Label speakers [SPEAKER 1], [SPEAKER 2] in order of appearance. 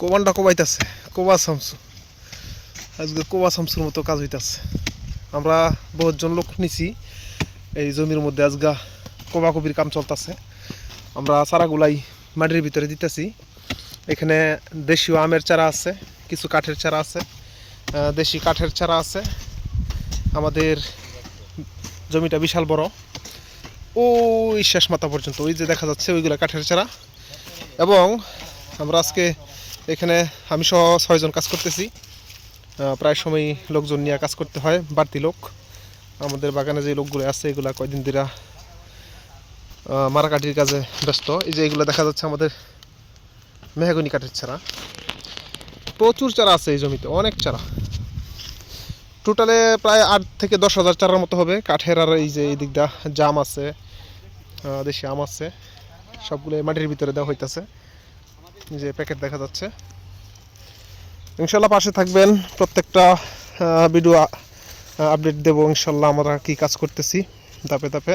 [SPEAKER 1] কোবানটা কোবাইতেছে, কোবা শামসু। আজকে কোবা শামসুর মতো কাজ হইতেছে। আমরা বহুতজন লোক নিছি এই জমির মধ্যে, আজগা কোবাকুবির কাম চলতেছে। আমরা চারাগুলাই মাটির ভিতরে দিতেছি। এখানে দেশীয় আমের চারা আছে, কিছু কাঠের চারা আছে, দেশি কাঠের চারা আছে। আমাদের জমিটা বিশাল বড়, ওই শেষ মাথা পর্যন্ত ওই যে দেখা যাচ্ছে ওইগুলো কাঠের চারা। এবং আমরা আজকে এখানে আমি সহ 6 জন কাজ করতেছি। প্রায় সময় লোকজন নিয়ে কাজ করতে হয়, বাড়তি লোক। আমাদের বাগানে যে লোকগুলো আছে এগুলা কয়দিন ধরে মারাকাঠির কাজে ব্যস্ত। এই যে এগুলো দেখা যাচ্ছে আমাদের মেহগনি কাঠের চারা। প্রচুর চারা আছে এই জমিতে, অনেক চারা। টোটালে প্রায় 8 থেকে 10 হাজার চারার মতো হবে কাঠের। আর এই যে এই দিকটা জাম আছে, দেশি আম আছে, সবগুলো মাটির ভিতরে দেওয়া হইতেছে। যে প্যাকেট দেখা যাচ্ছে। ইনশাল্লাহ পাশে থাকবেন, প্রত্যেকটা ভিডিও আপডেট দেবো ইনশাল্লাহ আমরা কি কাজ করতেছি ধাপে ধাপে।